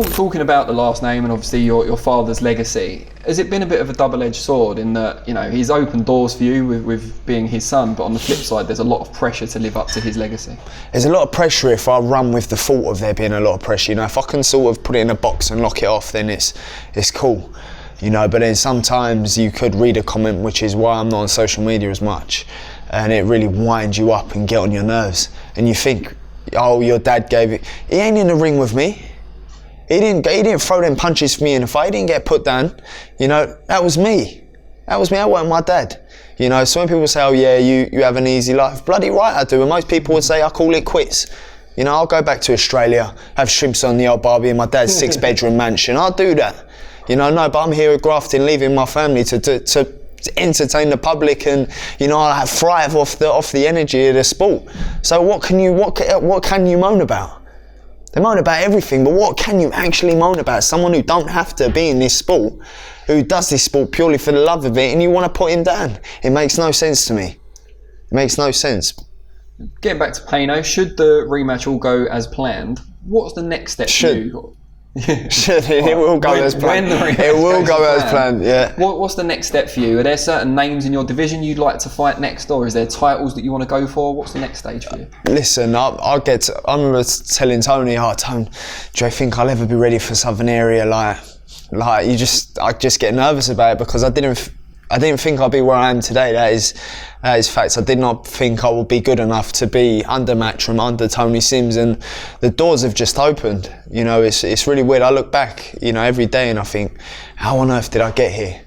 Talking about the last name and obviously your father's legacy, has it been a bit of a double-edged sword in that, you know, he's opened doors for you with being his son, but on the flip side, there's a lot of pressure to live up to his legacy? There's a lot of pressure if I run with the thought of there being a lot of pressure. You know, if I can sort of put it in a box and lock it off, then it's cool. You know, but then sometimes you could read a comment, which is why I'm not on social media as much, and it really winds you up and get on your nerves. And you think, oh, your dad gave it. He ain't in the ring with me. He didn't throw them punches for me in the fight. He didn't get put down. You know, that was me. That wasn't my dad. You know, so when people say, oh yeah, you have an easy life, bloody right I do. And most people would say I call it quits. You know, I'll go back to Australia, have shrimps on the old barbie in my dad's 6-bedroom mansion. I'll do that. You know, no, but I'm here at grafting, leaving my family to entertain the public, and you know, I thrive off the energy of the sport. So what can you moan about? They moan about everything, but what can you actually moan about? Someone who don't have to be in this sport, who does this sport purely for the love of it, and you want to put him down. It makes no sense to me. It makes no sense. Getting back to Payno, should the rematch all go as planned, what's the next step for you? It will go as planned. It will go as planned, yeah. What's the next step for you? Are there certain names in your division you'd like to fight next, or is there titles that you want to go for? What's the next stage for you? Listen, I remember telling Tony, Tony, do you think I'll ever be ready for Southern Area? Like I just get nervous about it, because I didn't think I'd be where I am today. That is facts. I did not think I would be good enough to be under Matchroom, under Tony Sims, and the doors have just opened. You know, it's really weird. I look back, you know, every day and I think, how on earth did I get here?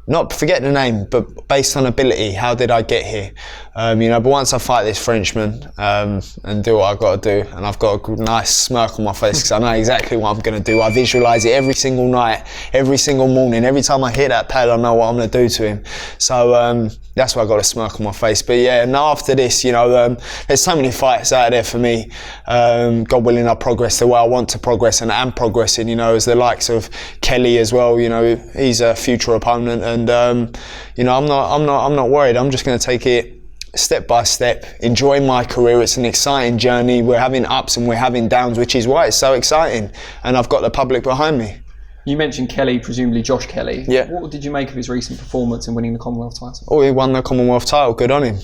Not forget the name, but based on ability, how did I get here? You know, but once I fight this Frenchman and do what I've got to do, and I've got a nice smirk on my face because I know exactly what I'm going to do. I visualise it every single night, every single morning. Every time I hit that pad, I know what I'm going to do to him. So that's why I got a smirk on my face. But yeah, now after this, you know, there's so many fights out there for me. God willing, I progress the way I want to progress, and am progressing. You know, as the likes of Kelly as well. You know, he's a future opponent. And you know, I'm not worried. I'm just going to take it step by step, enjoy my career. It's an exciting journey. We're having ups and we're having downs, which is why it's so exciting. And I've got the public behind me. You mentioned Kelly, presumably Josh Kelly. Yeah. What did you make of his recent performance in winning the Commonwealth title? Oh, he won the Commonwealth title. Good on him.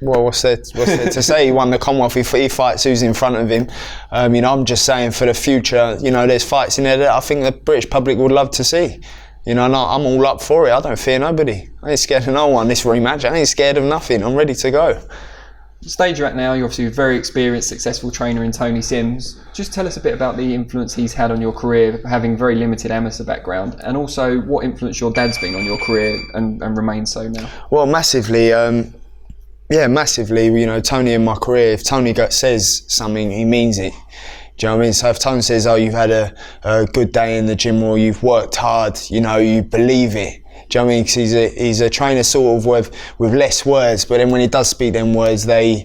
Well, what's there to say? He won the Commonwealth. He fights who's in front of him. You know, I'm just saying for the future. You know, there's fights in there that I think the British public would love to see. You know, I'm all up for it. I don't fear nobody. I ain't scared of no one. This rematch, I ain't scared of nothing. I'm ready to go. The stage you're at now, you're obviously a very experienced, successful trainer in Tony Sims. Just tell us a bit about the influence he's had on your career, having very limited amateur background, and also what influence your dad's been on your career and remains so now. Well, massively. Yeah, massively. You know, Tony in my career, if Tony says something, he means it. Do you know what I mean? So if Tony says, oh, you've had a good day in the gym, or you've worked hard, you know, you believe it. Do you know what I mean? Because he's a trainer sort of with less words, but then when he does speak them words, they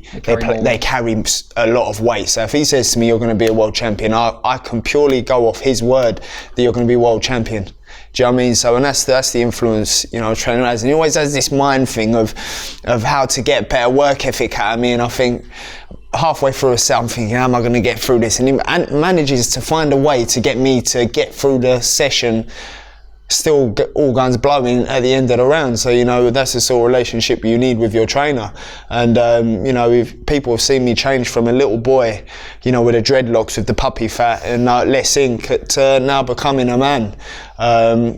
carry a lot of weight. So if he says to me, you're going to be a world champion, I can purely go off his word that you're going to be world champion. Do you know what I mean? So, and that's the influence, you know, a trainer has. And he always has this mind thing of how to get better work ethic out of me. And I think halfway through a set, I'm thinking, how am I going to get through this? And he manages to find a way to get me to get through the session still all guns blowing at the end of the round. So, you know, that's the sort of relationship you need with your trainer. And, you know, if people have seen me change from a little boy, you know, with the dreadlocks, with the puppy fat and less ink, to now becoming a man,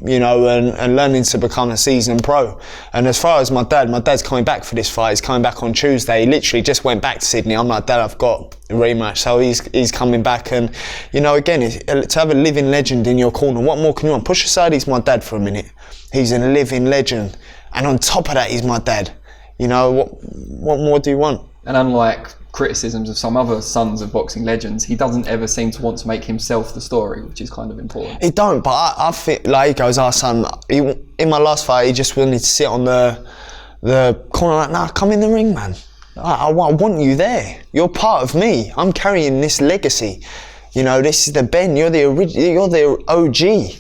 you know, and learning to become a seasoned pro. And as far as my dad's coming back for this fight. He's coming back on Tuesday. He literally just went back to Sydney. I'm like, Dad, I've got a rematch. So he's coming back. And, you know, again, to have a living legend in your corner, what more can you want? Push aside, he's my dad for a minute. He's a living legend. And on top of that, he's my dad. You know, what more do you want? And unlike criticisms of some other sons of boxing legends, he doesn't ever seem to want to make himself the story, which is kind of important. He don't, but I feel like he goes, our son, in my last fight, he just wanted to sit on the corner like, nah, come in the ring, man. I want you there. You're part of me. I'm carrying this legacy. You know, this is the Ben. You're the OG.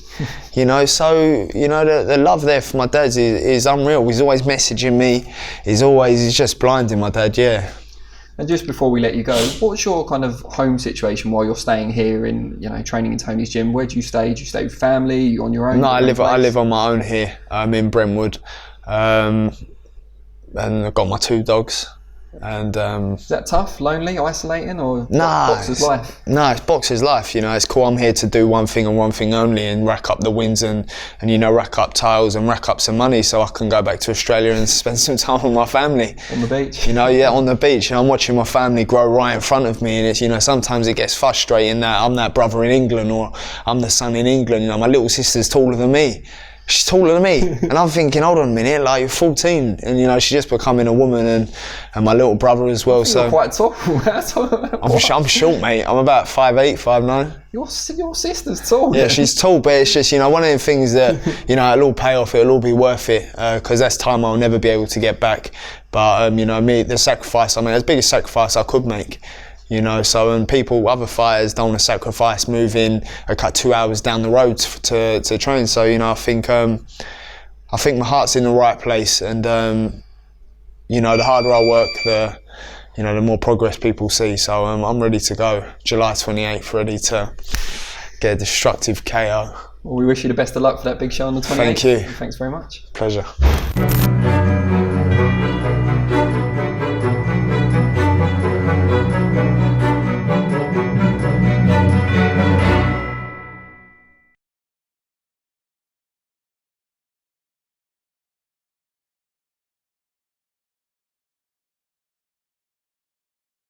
You know, so, you know, the love there for my dad is unreal. He's always messaging me. He's just blinding my dad, yeah. And just before we let you go, what's your kind of home situation while you're staying here in, training in Tony's gym? Where do you stay? Do you stay with family? Are you on your own? No, I live on my own here. I'm in Brentwood, and I've got my 2 dogs. And is that tough, lonely, isolating, or nah, boxer's life? No, it's boxer's life. It's cool. I'm here to do one thing and one thing only, and rack up the wins and rack up tiles and rack up some money, so I can go back to Australia and spend some time with my family on the beach. On the beach. I'm watching my family grow right in front of me, and it's sometimes it gets frustrating that I'm that brother in England or I'm the son in England. My little sister's taller than me. She's taller than me, and I'm thinking, hold on a minute, like you're 14, and she's just becoming a woman, and my little brother as well. So you're quite tall. I'm short, mate. I'm about 5'8", 5'9". Your sister's tall. Yeah, she's tall, but it's just one of them things that it'll all pay off. It'll all be worth it, because that's time I'll never be able to get back. But the sacrifice I made, as big a sacrifice I could make. So other fighters don't want to sacrifice moving a cut 2 hours down the road to train. So I think my heart's in the right place, and the harder I work, the more progress people see. So I'm ready to go. July 28th, ready to get a destructive KO. Well, we wish you the best of luck for that big show on the 28th. Thank you. Thanks very much. Pleasure.